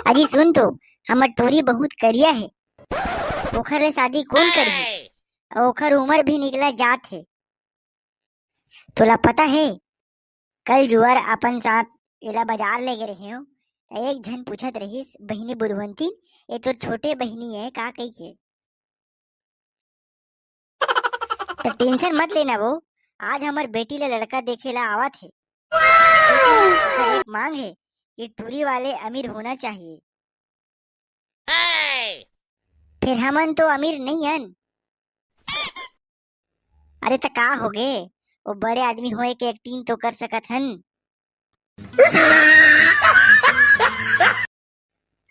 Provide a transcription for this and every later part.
अजी सुन तो, हमर टोरी बहुत करिया है। ओखर ले शादी कौन करही? और ओखर उम्र भी निकला जात है। तोला पता है, कल जुअर अपन साथ एला बाजार ले गए रही हो, एक झन पूछत रहीस, बहिनी बुधवंती, ये तो छोटे बहिनी है का कही के। तो टेंशन मत लेना वो, आज हमार बेटी ला लड़का देखे ला आवत है। लेकिन एक मांग है कि टूरी वाले अमीर होना चाहिए। फिर हमन तो अमीर नहीं हन। अरे तो का हो गए, वो बड़े आदमी होए के एक्टिंग तो कर सकत हन।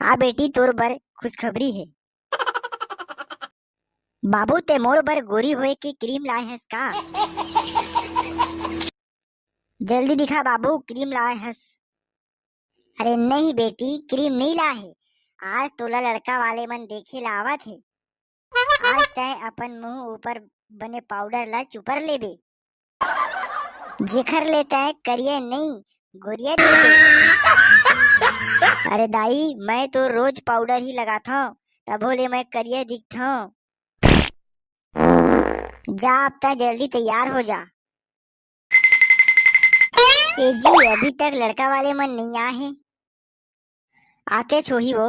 हाँ बेटी, तोर बर खुशखबरी है। बाबू ते मोर बर गोरी होए की क्रीम लाए हस का? जल्दी दिखा बाबू, क्रीम लाए हस। अरे नहीं बेटी, क्रीम नहीं लाए। आज तोला लड़का वाले मन देखे लावत है। आज तय अपन मुंह ऊपर बने पाउडर ला चुपर लेबे, जेखर ले तय करिया नहीं गोरिया देबे। अरे दाई, मैं तो रोज पाउडर ही लगाता हूँ, तभो ले मैं करिया दिखता हूँ। जा अब तक जल्दी तैयार हो जा। ए जी, अभी तक लड़का वाले मन नहीं आए हैं। आके छोही वो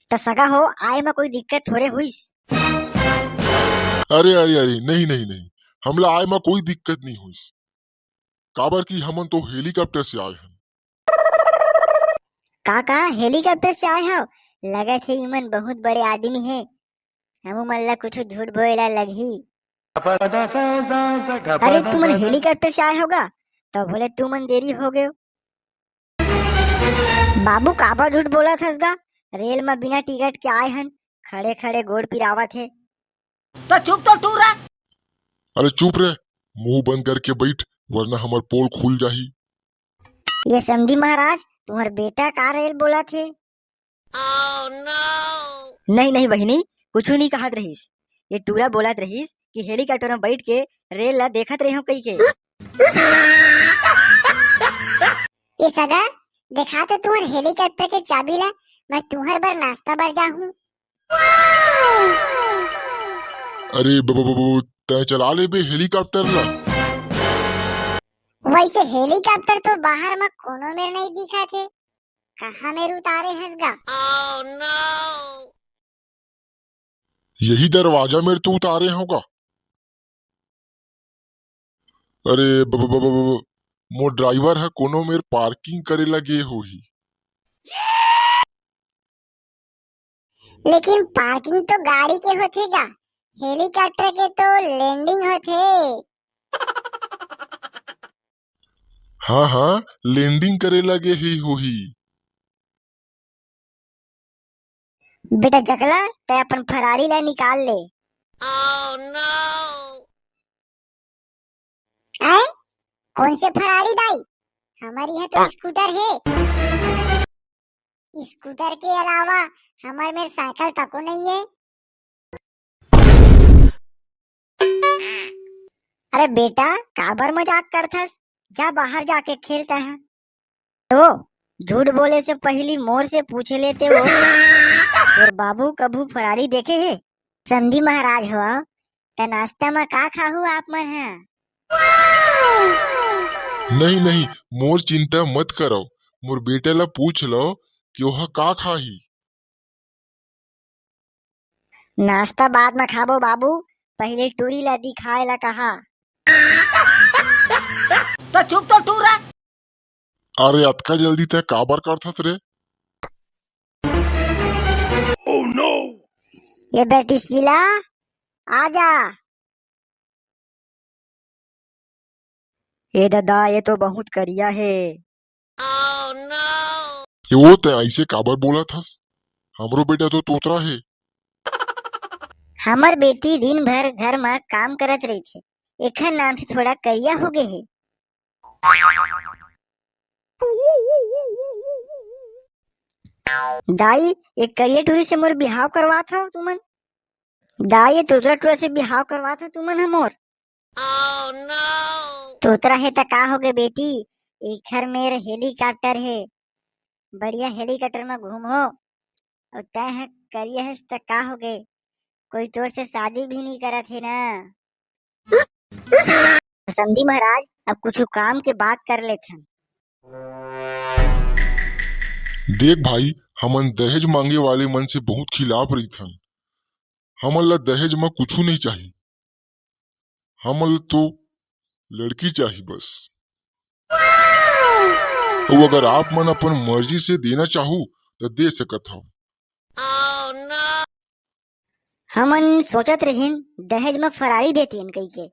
तो सगा हो, आए में कोई दिक्कत थोड़े हुईस। अरे अरे अरे, नहीं नहीं नहीं, हमला आए में कोई दिक्कत नहीं हुई। काबर की हमन तो हेलीकॉप्टर से आए हैं। का हेलीकॉप्टर से आए हो? लगे थे इमन बहुत बड़े आदमी है, हमू मन ला कुछ झूठ बोला लगी। अरे तुमन हेलीकॉप्टर से आए होगा तो बोले तुमन देरी हो गए। बाबू काबर झूठ बोला थसगा? रेल में बिना टिकट के आए हन, खड़े खड़े गोड़ पिरावत है। तो चुप तो टूर रहा। अरे चुप रे, मुंह बंद करके बैठ, वरना हमार पोल खुल जाही। ये समधी महाराज, तुम्हार बेटा का रेल बोला थे? नहीं नहीं बहिनी, कुछ नहीं कहत रहीस। ये टूरा बोलत रहीस कि हेलीकॉप्टर में बैठ के रेल ला देखत रही हो कही के। ये सगा देखा तो तुम्हार हेलीकॉप्टर के चाबी ला, मैं तुम्हार बर नाश्ता बर जाऊं। अरे तय चला ले बे हेलीकॉप्टर ला। वैसे हेलीकॉप्टर तो बाहर में कोनो में नहीं दिखा थे, कहाँ में उतारे हंसगा? यही दरवाजा में तो उतारे होगा। अरे मो ड्राइवर है, कोनो मेर पार्किंग करे लगे होही। लेकिन पार्किंग तो गाड़ी के होथेगा, हेलीकॉप्टर के तो लैंडिंग होथे। हाँ हाँ, लैंडिंग करे लगे ही होही। बेटा जकला, ते अपन फरारी ला निकाल ले। आए? कौन से फरारी दाई? हमारी यहाँ तो स्कूटर है। स्कूटर के अलावा हमारे में साइकिल तको नहीं है। अरे बेटा, काबर मजाक करथस? जा बाहर जाके खेलता है। तो झूठ बोले से पहली मोर से पूछ लेते हो, और बाबू कभू फरारी देखे है? समधी महाराज हुआ तो नाश्ता में का खाहू आप मन है? नहीं नहीं, मोर चिंता मत करो, मोर बेटे ला पूछ लो कि वह का खाही। नाश्ता बाद में खाबो बाबू, पहले टूरी ला दिखाए ला कहा। तो चुप तो टूर रहा। अरे अतका जल्दी तय काबर करथस रे? Oh no! ये बेटी शीला, आजा। ए दादा, ये तो बहुत करिया है। ये वो तय ऐसे काबर बोला थस? हमरो बेटा तो तोतरा है। हमर बेटी दिन भर घर में काम करत रही थे, एखर नाम से थोड़ा करिया हो गए है। दाई, एक करिया टूरी से मोर बिहाव करवा था तुमन। दाई, ये तोतरा टूरा से बिहाव करवा था तुमन हमोर। तोतरा है तो का हो गए बेटी, एक घर मेरे हेलीकॉप्टर है, बढ़िया हेलीकॉप्टर में घूमो, और तय है करिए है त का हो गए, कोई तोर से शादी भी नहीं करत है ना। समधी महाराज अब कुछ काम के बात कर लेते हैं। देख भाई, हमन दहेज मांगे वाले मन से बहुत खिलाफ रही थन। हमन ला दहेज में कुछ नहीं चाहिए, हमन ला तो लड़की चाहिए बस। तो अगर आप मन अपन मर्जी से देना चाहो तो दे सकत हो। हमन सोचत रहीन दहेज में फरारी देतीन कई के,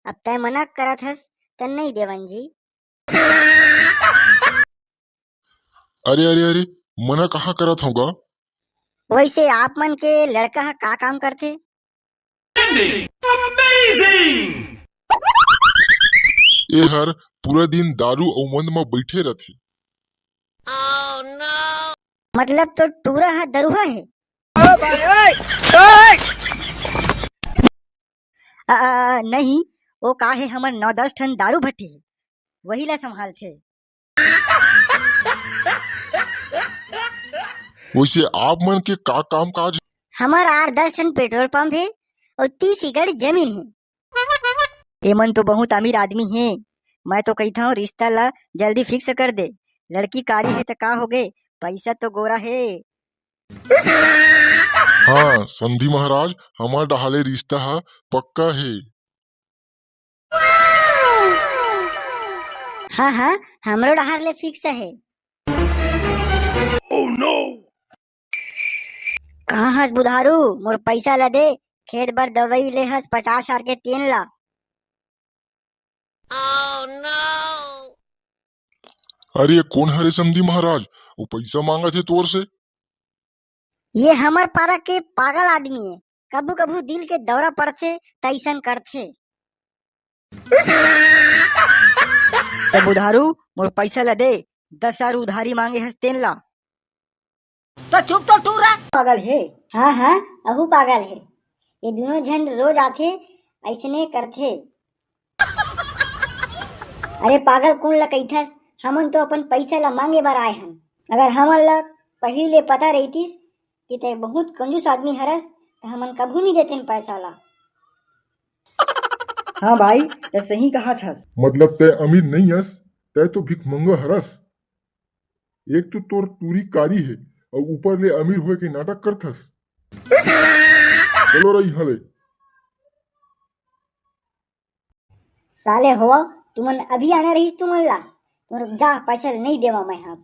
अब तय मना करत हस त नहीं देवन जी। अरे अरे अरे, मना कहाँ करत होगा। वैसे आप मन के लड़का ह का काम करथे? ए हर पूरा दिन दारू और मंद में बैठे रहते। मतलब तो टूरा है दरुहा है। नहीं, वो का है हमर 9-10 ठन दारू भट्टी है, वही ला संभाल थे। वैसे आप मन के का काम काज। हमार 8-10 टन पेट्रोल पंप है और 30 एकड़ जमीन है। एमन तो बहुत अमीर आदमी है, मैं तो कहता हूँ रिश्ता ला जल्दी फिक्स कर दे। लड़की कारी है तो का हो गए, पैसा तो गोरा है। हाँ समधी महाराज, हमार डहाले रिश्ता है पक्का है। हाँ हाँ, हमरो डहार ले फिक्स है। कहाँ हस बुधारू, मोर पैसा ला दे, खेत बर दवाई ले हस 50,000 के 3 ला। अरे ये कौन हरे समधी महाराज, वो पैसा मांगा थे तोर से। ये हमर पारा के पागल आदमी है, कभू कभू दिल के दौरा पड़थे तैसन करथे। तो बुधारू मोर पैसा ला दे, 10,000 उधारी मांगे हस 3 ला। तो चुप तो टूरा पागल है। हाँ हाँ, अहू पागल है। ये दोनों झंड रोज आथे ऐसने करथे। अरे पागल कौन ला कहिथस, हमन तो अपन पैसा ला मांगे बर आए हन। अगर हमन ला पहिले पता रहीतिस कि ते बहुत कंजूस आदमी हरस तो हमन कभू नहीं देतेन पैसा ला। हाँ भाई, तो सही कहा था। मतलब तय अमीर नहीं हस, तय तो भिखमंगा हरस। एक तो तोर टूरी कारी है और ऊपर ले अमीर होए के नाटक करथस। चलो रही हले। साले हो तुमन अभी आना रहीस, तुमन ला तुम जा पैसा नहीं देवा मैं। आप